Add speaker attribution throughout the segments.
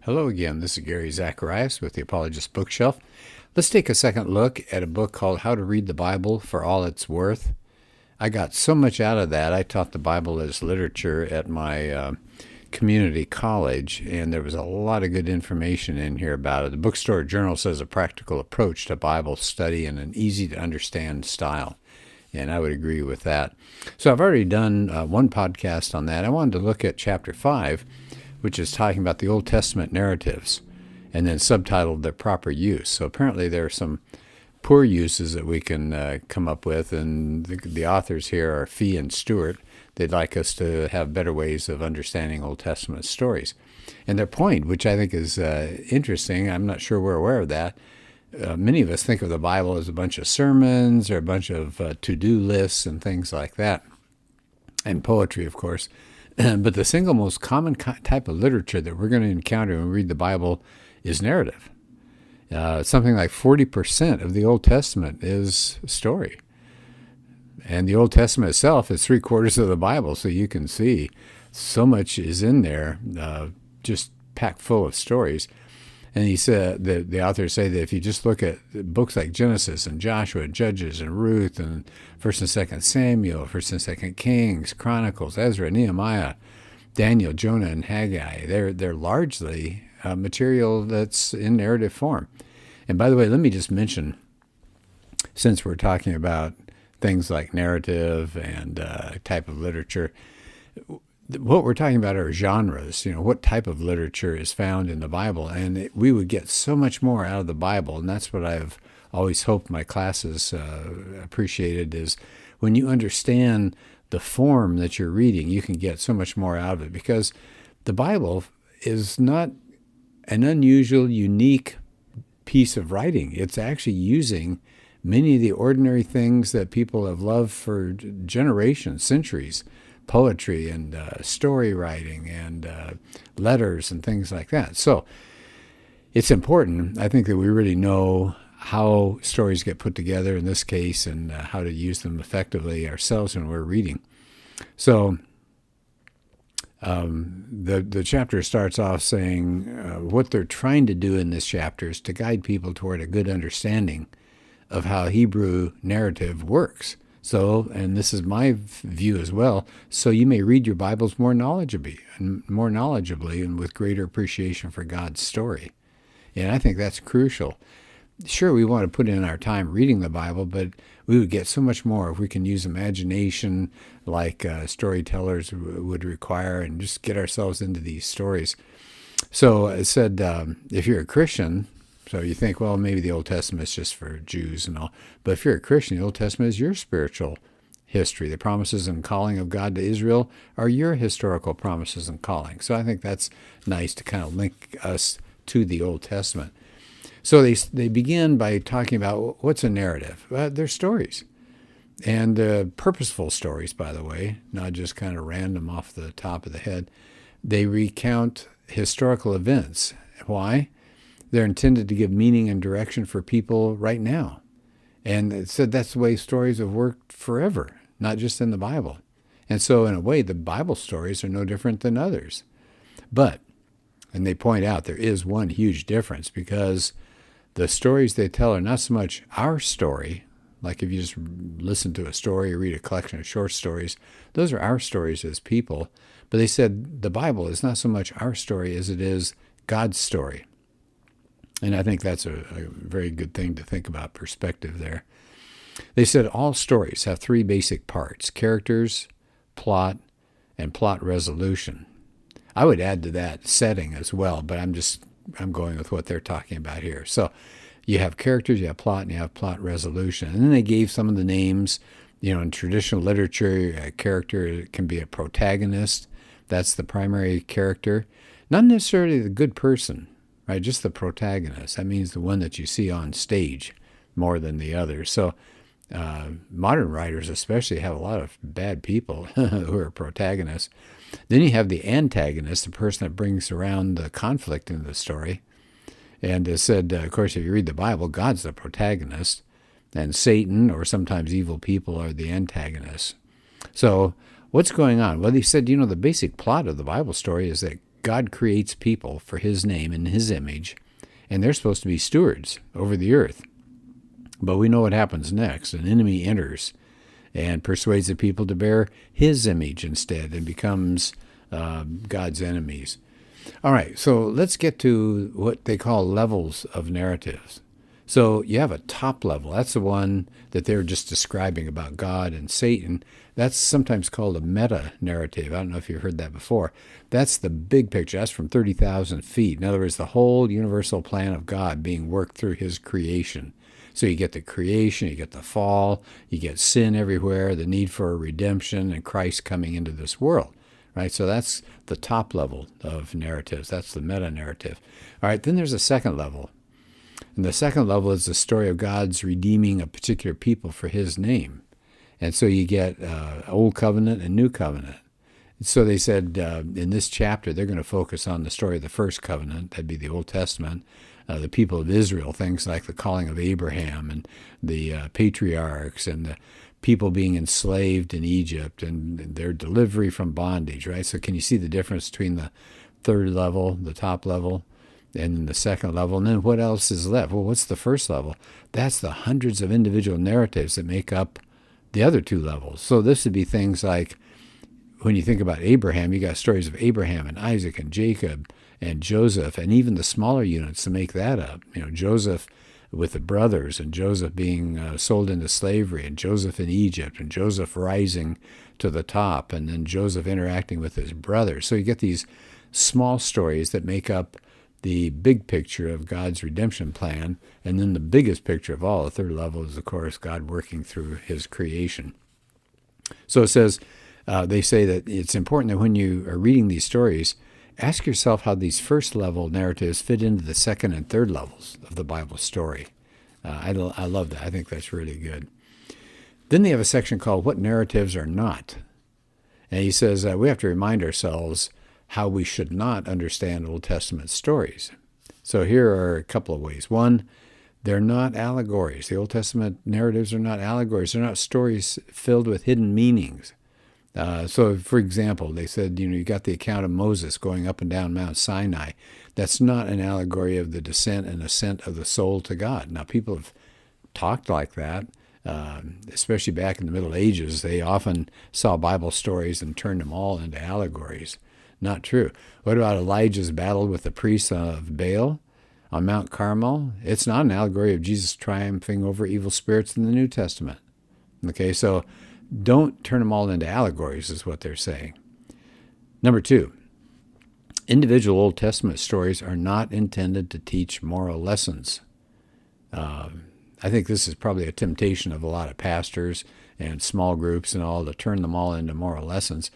Speaker 1: Hello again, this is Gary Zacharias with the Apologist Bookshelf. Let's take a second look at a book called How to Read the Bible for All It's Worth. I got so much out of that. I taught the Bible as literature at my community college, and there was a lot of good information in here about it. The Bookstore Journal says a practical approach to Bible study in an easy-to-understand style, and I would agree with that. So I've already done one podcast on that. I wanted to look at Chapter 5, which is talking about the Old Testament narratives, and then subtitled their proper use. So apparently there are some poor uses that we can come up with, and the authors here are Fee and Stewart. They'd like us to have better ways of understanding Old Testament stories. And their point, which I think is interesting, I'm not sure we're aware of that, many of us think of the Bible as a bunch of sermons or a bunch of to-do lists and things like that, and poetry, of course. But the single most common type of literature that we're going to encounter when we read the Bible is narrative. Something like 40% of the Old Testament is story. And the Old Testament itself is 3/4 of the Bible, so you can see so much is in there, just packed full of stories. And he said, the authors say that if you just look at books like Genesis and Joshua and Judges and Ruth and 1st and 2nd Samuel, 1st and 2nd Kings, Chronicles, Ezra, Nehemiah, Daniel, Jonah, and Haggai, they're largely material that's in narrative form. And by the way, let me just mention, since we're talking about things like narrative and type of literature, what we're talking about are genres, what type of literature is found in the Bible. And we would get so much more out of the Bible, and that's what I've always hoped my classes appreciated, is when you understand the form that you're reading, you can get so much more out of it, because the Bible is not an unusual, unique piece of writing. It's actually using many of the ordinary things that people have loved for generations, centuries. Poetry and story writing and letters and things like that. So it's important, I think, that we really know how stories get put together in this case, and how to use them effectively ourselves when we're reading. So the chapter starts off saying what they're trying to do in this chapter is to guide people toward a good understanding of how Hebrew narrative works. So, and this is my view as well, so you may read your Bibles more knowledgeably and with greater appreciation for God's story. And I think that's crucial. Sure, we want to put in our time reading the Bible, but we would get so much more if we can use imagination like storytellers would require, and just get ourselves into these stories. So it said, if you're a Christian, so you think, well, maybe the Old Testament is just for Jews and all. But if you're a Christian, the Old Testament is your spiritual history. The promises and calling of God to Israel are your historical promises and calling. So I think that's nice to kind of link us to the Old Testament. So they begin by talking about what's a narrative. They're stories. And purposeful stories, by the way, not just kind of random off the top of the head. They recount historical events. Why? They're intended to give meaning and direction for people right now. And it said that's the way stories have worked forever, not just in the Bible. And so in a way, the Bible stories are no different than others. But, and they point out there is one huge difference, because the stories they tell are not so much our story, like if you just listen to a story or read a collection of short stories, those are our stories as people. But they said the Bible is not so much our story as it is God's story. And I think that's a very good thing to think about, perspective there. They said all stories have 3 basic parts: characters, plot, and plot resolution. I would add to that setting as well, but I'm going with what they're talking about here. So you have characters, you have plot, and you have plot resolution. And then they gave some of the names. In traditional literature, a character can be a protagonist. That's the primary character. Not necessarily the good person. Right, just the protagonist. That means the one that you see on stage more than the others. So modern writers especially have a lot of bad people who are protagonists. Then you have the antagonist, the person that brings around the conflict in the story. And it said, of course, if you read the Bible, God's the protagonist, and Satan, or sometimes evil people, are the antagonists. So what's going on? Well, he said, the basic plot of the Bible story is that God creates people for his name and his image, and they're supposed to be stewards over the earth. But we know what happens next. An enemy enters and persuades the people to bear his image instead and becomes God's enemies. All right, so let's get to what they call levels of narratives. So you have a top level. That's the one that they're just describing about God and Satan. That's sometimes called a meta-narrative. I don't know if you've heard that before. That's the big picture. That's from 30,000 feet. In other words, the whole universal plan of God being worked through his creation. So you get the creation, you get the fall, you get sin everywhere, the need for a redemption, and Christ coming into this world. Right? So that's the top level of narratives. That's the meta-narrative. All right, then there's a second level. And the second level is the story of God's redeeming a particular people for his name. And so you get Old Covenant and New Covenant. So they said in this chapter, they're going to focus on the story of the first covenant. That'd be the Old Testament, the people of Israel, things like the calling of Abraham and the patriarchs and the people being enslaved in Egypt and their delivery from bondage, right? So can you see the difference between the third level, the top level, and the second level? And then what else is left? Well, what's the first level? That's the hundreds of individual narratives that make up the other two levels. So this would be things like, when you think about Abraham, you got stories of Abraham and Isaac and Jacob and Joseph, and even the smaller units to make that up. You know, Joseph with the brothers, and Joseph being sold into slavery, and Joseph in Egypt, and Joseph rising to the top, and then Joseph interacting with his brothers. So you get these small stories that make up the big picture of God's redemption plan, and then the biggest picture of all, the third level, is, of course, God working through his creation. So it says, they say that it's important that when you are reading these stories, ask yourself how these first level narratives fit into the second and third levels of the Bible story. I love that. I think that's really good. Then they have a section called What Narratives Are Not. And he says we have to remind ourselves how we should not understand Old Testament stories. So here are a couple of ways. One, they're not allegories. The Old Testament narratives are not allegories. They're not stories filled with hidden meanings. So, for example, they said, you got the account of Moses going up and down Mount Sinai. That's not an allegory of the descent and ascent of the soul to God. Now, people have talked like that, especially back in the Middle Ages. They often saw Bible stories and turned them all into allegories. Not true. What about Elijah's battle with the priests of Baal on Mount Carmel? It's not an allegory of Jesus triumphing over evil spirits in the New Testament. Okay, so don't turn them all into allegories, is what they're saying. Number two, individual Old Testament stories are not intended to teach moral lessons. I think this is probably a temptation of a lot of pastors and small groups and all to turn them all into moral lessons.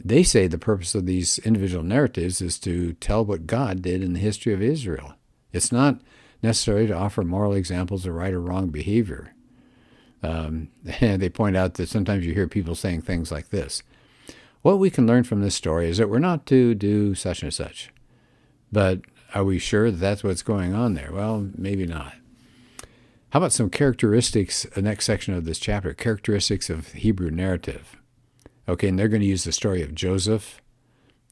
Speaker 1: They say the purpose of these individual narratives is to tell what God did in the history of Israel. It's not necessary to offer moral examples of right or wrong behavior. And they point out that sometimes you hear people saying things like this. What we can learn from this story is that we're not to do such and such. But are we sure that that's what's going on there? Well, maybe not. How about some characteristics, the next section of this chapter, characteristics of the Hebrew narrative? Okay, and they're going to use the story of Joseph,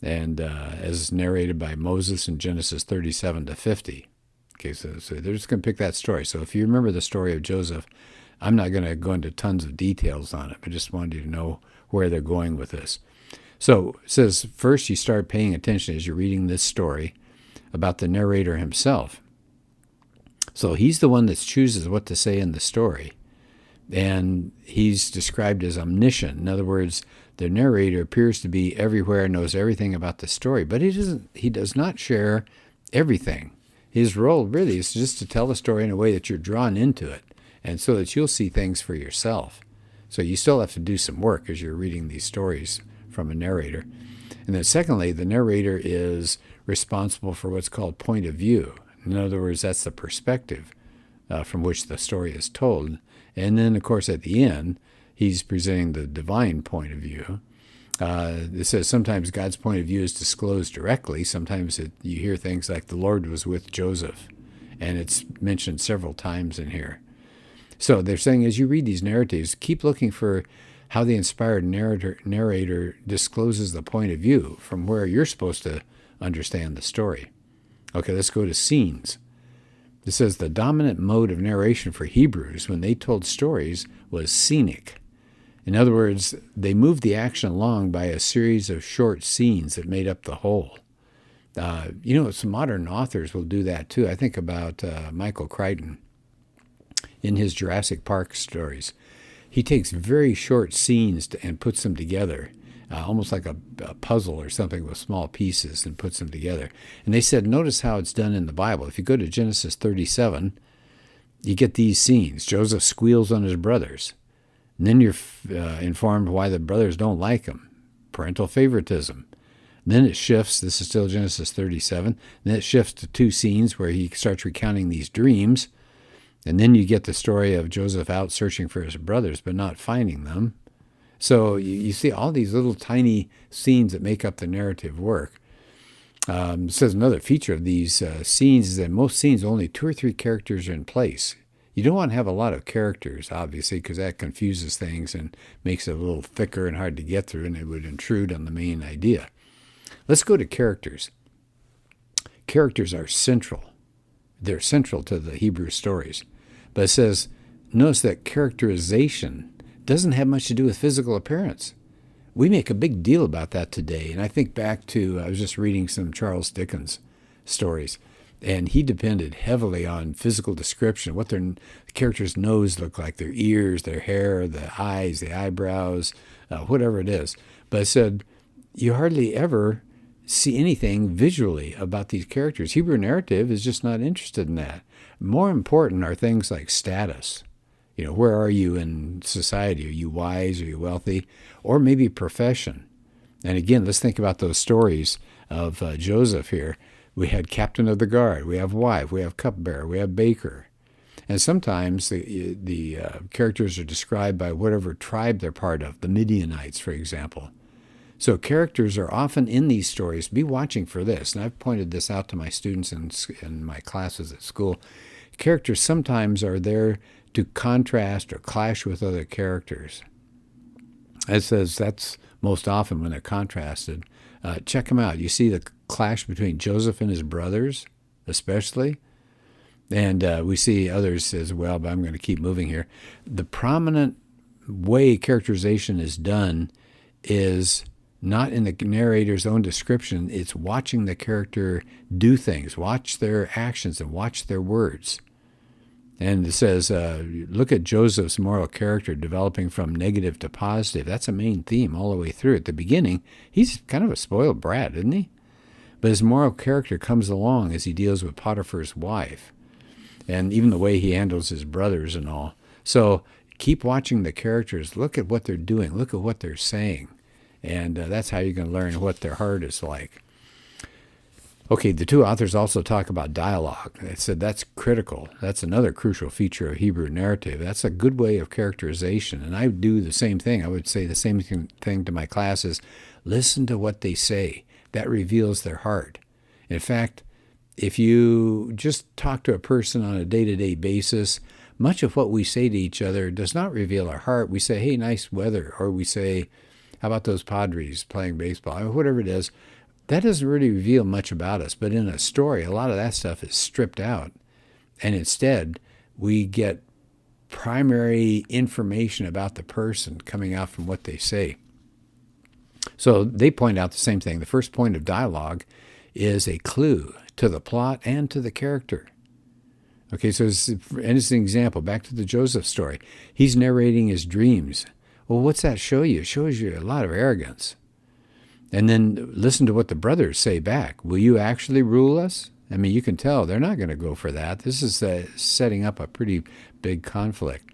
Speaker 1: and as narrated by Moses in Genesis 37 to 50. Okay, so they're just going to pick that story. So if you remember the story of Joseph, I'm not going to go into tons of details on it, but just wanted you to know where they're going with this. So it says, first you start paying attention as you're reading this story about the narrator himself. So he's the one that chooses what to say in the story. And he's described as omniscient. In other words, the narrator appears to be everywhere, knows everything about the story, but he does not share everything. His role really is just to tell the story in a way that you're drawn into it, and so that you'll see things for yourself. So you still have to do some work as you're reading these stories from a narrator. And then secondly, the narrator is responsible for what's called point of view. In other words, that's the perspective from which the story is told. And then, of course, at the end, he's presenting the divine point of view. It says sometimes God's point of view is disclosed directly. Sometimes you hear things like the Lord was with Joseph, and it's mentioned several times in here. So they're saying as you read these narratives, keep looking for how the inspired narrator discloses the point of view from where you're supposed to understand the story. Okay, let's go to scenes. It says the dominant mode of narration for Hebrews when they told stories was scenic. In other words, they moved the action along by a series of short scenes that made up the whole. Some modern authors will do that too. I think about Michael Crichton in his Jurassic Park stories. He takes very short scenes and puts them together, almost like a puzzle or something with small pieces, and puts them together. And they said, notice how it's done in the Bible. If you go to Genesis 37, you get these scenes. Joseph squeals on his brothers. And then you're informed why the brothers don't like him. Parental favoritism. Then it shifts. This is still Genesis 37. Then it shifts to two scenes where he starts recounting these dreams. And then you get the story of Joseph out searching for his brothers but not finding them. So you see all these little tiny scenes that make up the narrative work. It says another feature of these scenes is that most scenes only 2 or 3 characters are in place. You don't want to have a lot of characters, obviously, because that confuses things and makes it a little thicker and hard to get through, and it would intrude on the main idea. Let's go to characters. Characters are central. They're central to the Hebrew stories. But it says, notice that characterization doesn't have much to do with physical appearance. We make a big deal about that today. And I think back to, I was just reading some Charles Dickens stories, and he depended heavily on physical description, what their characters' nose look like, their ears, their hair, the eyes, the eyebrows, whatever it is. But it said, you hardly ever see anything visually about these characters. Hebrew narrative is just not interested in that. More important are things like status. Where are you in society? Are you wise? Are you wealthy? Or maybe profession. And again, let's think about those stories of Joseph here. We had captain of the guard. We have wife. We have cupbearer. We have baker. And sometimes the characters are described by whatever tribe they're part of, the Midianites, for example. So characters are often in these stories. Be watching for this. And I've pointed this out to my students in my classes at school. Characters sometimes are there to contrast or clash with other characters. It says that's most often when they're contrasted. Check them out. You see the clash between Joseph and his brothers, especially. And we see others as well, but I'm going to keep moving here. The prominent way characterization is done is not in the narrator's own description. It's watching the character do things, watch their actions, and watch their words. And it says, look at Joseph's moral character developing from negative to positive. That's a main theme all the way through. At the beginning, he's kind of a spoiled brat, isn't he? But his moral character comes along as he deals with Potiphar's wife, and even the way he handles his brothers and all. So keep watching the characters. Look at what they're doing. Look at what they're saying. And that's how you're going to learn what their heart is like. Okay, the two authors also talk about dialogue. They said that's critical. That's another crucial feature of Hebrew narrative. That's a good way of characterization. And I do the same thing. I would say the same thing to my classes. Listen to what they say. That reveals their heart. In fact, if you just talk to a person on a day-to-day basis, much of what we say to each other does not reveal our heart. We say, hey, nice weather. Or we say, how about those Padres playing baseball? Or whatever it is. That doesn't really reveal much about us. But in a story, a lot of that stuff is stripped out. And instead, we get primary information about the person coming out from what they say. So they point out the same thing. The first point of dialogue is a clue to the plot and to the character. Okay, so it's an example. Back to the Joseph story. He's narrating his dreams. Well, what's that show you? It shows you a lot of arrogance. And then listen to what the brothers say back. Will you actually rule us? I mean, you can tell they're not going to go for that. This is setting up a pretty big conflict.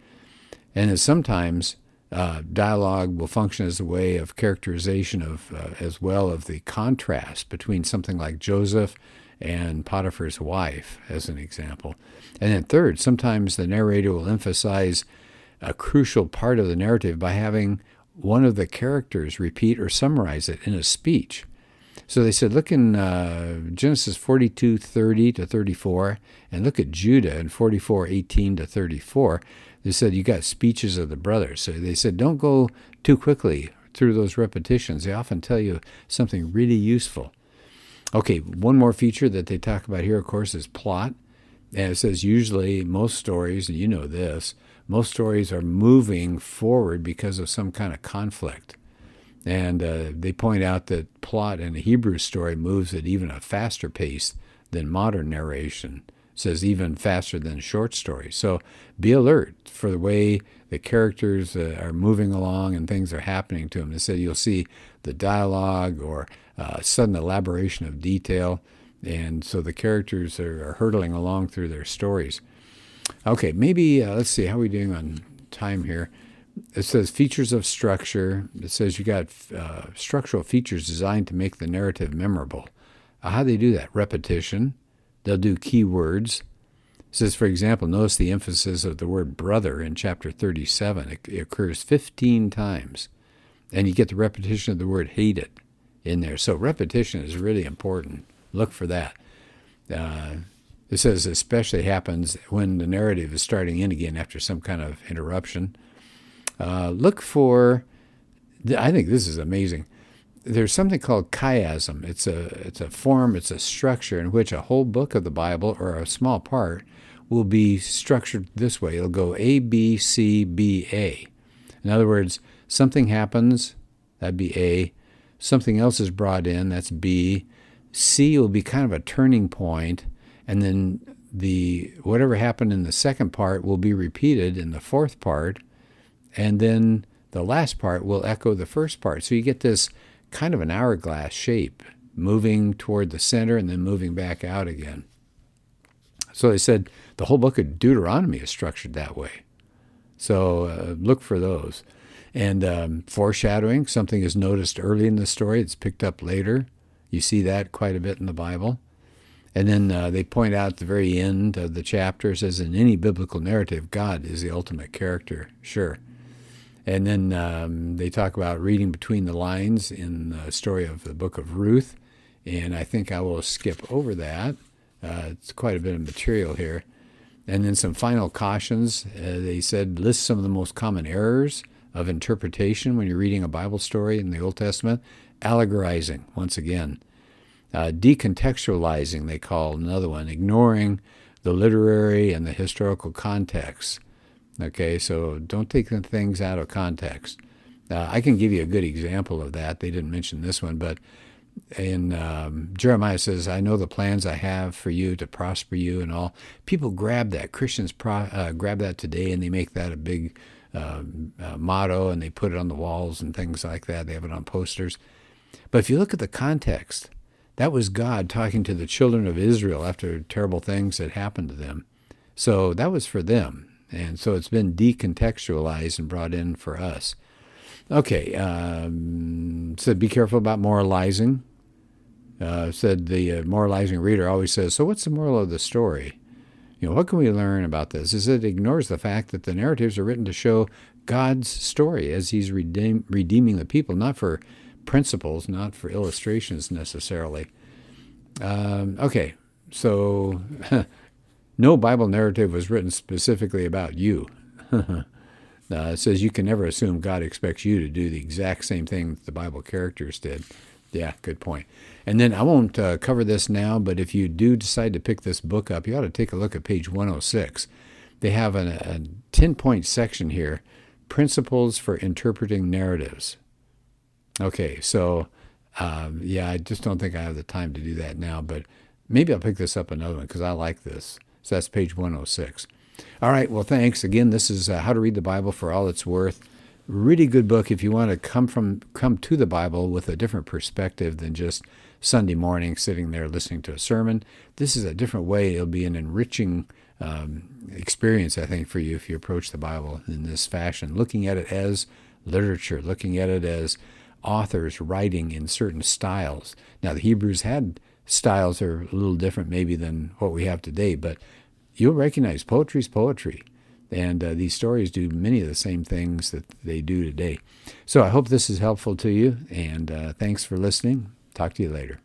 Speaker 1: And sometimes dialogue will function as a way of characterization of, as well, of the contrast between something like Joseph and Potiphar's wife, as an example. And then third, sometimes the narrator will emphasize a crucial part of the narrative by having one of the characters repeat or summarize it in a speech. So they said, look in Genesis 42:30 to 34, and look at Judah in 44:18 to 34. They said, you got speeches of the brothers. So they said, don't go too quickly through those repetitions. They often tell you something really useful. Okay, one more feature that they talk about here, of course, is plot. And it says usually most stories, and you know this, most stories are moving forward because of some kind of conflict. And they point out that plot in a Hebrew story moves at even a faster pace than modern narration. It says even faster than short stories. So be alert for the way the characters are moving along and things are happening to them. They said you'll see the dialogue or sudden elaboration of detail. And so the characters are hurtling along through their stories. Okay, maybe let's see, how are we doing on time here? It says features of structure. It says you got structural features designed to make the narrative memorable. How do they do that? Repetition. They'll do key words. It says, for example, notice the emphasis of the word brother in chapter 37. It occurs 15 times. And you get the repetition of the word hated in there. So repetition is really important. Look for that. It says especially happens when the narrative is starting in again after some kind of interruption. Look for, I think this is amazing. There's something called chiasm. It's a form, it's a structure in which a whole book of the Bible or a small part will be structured this way. It'll go A, B, C, B, A. In other words, something happens, that'd be A. Something else is brought in, that's B. C will be kind of a turning point, and then whatever happened in the second part will be repeated in the fourth part, and then the last part will echo the first part. So you get this kind of an hourglass shape, moving toward the center and then moving back out again. So they said the whole book of Deuteronomy is structured that way. So look for those. And foreshadowing, something is noticed early in the story, it's picked up later. You see that quite a bit in the Bible. And then they point out at the very end of the chapter, it says, in any biblical narrative, God is the ultimate character. Sure. And then they talk about reading between the lines in the story of the book of Ruth. And I think I will skip over that. It's quite a bit of material here. And then some final cautions. They said, list some of the most common errors of interpretation when you're reading a Bible story in the Old Testament. Allegorizing, once again. Decontextualizing, they call another one. Ignoring the literary and the historical context. Okay, so don't take the things out of context. I can give you a good example of that. They didn't mention this one, but in Jeremiah says, I know the plans I have for you to prosper you and all. People grab that. Christians grab that today, and they make that a big motto, and they put it on the walls and things like that. They have it on posters. But if you look at the context, that was God talking to the children of Israel after terrible things had happened to them. So that was for them. And so it's been decontextualized and brought in for us. Okay, said be careful about moralizing. Said the moralizing reader always says, so what's the moral of the story? What can we learn about this? Is it ignores the fact that the narratives are written to show God's story as he's redeeming the people, not for principles, not for illustrations necessarily. Okay, so no Bible narrative was written specifically about you. It says you can never assume God expects you to do the exact same thing that the Bible characters did. Yeah, good point. And then I won't cover this now, but if you do decide to pick this book up, you ought to take a look at page 106. They have a 10-point section here, Principles for Interpreting Narratives. Okay, so yeah, I just don't think I have the time to do that now, but maybe I'll pick this up another one because I like this. So that's page 106. All right, well, thanks. Again, this is How to Read the Bible for All It's Worth. Really good book if you want to come to the Bible with a different perspective than just Sunday morning sitting there listening to a sermon. This is a different way. It'll be an enriching experience, I think, for you if you approach the Bible in this fashion, looking at it as literature, looking at it as authors writing in certain styles. Now, the Hebrews had styles that are a little different maybe than what we have today, but you'll recognize poetry's poetry. And these stories do many of the same things that they do today. So I hope this is helpful to you, and thanks for listening. Talk to you later.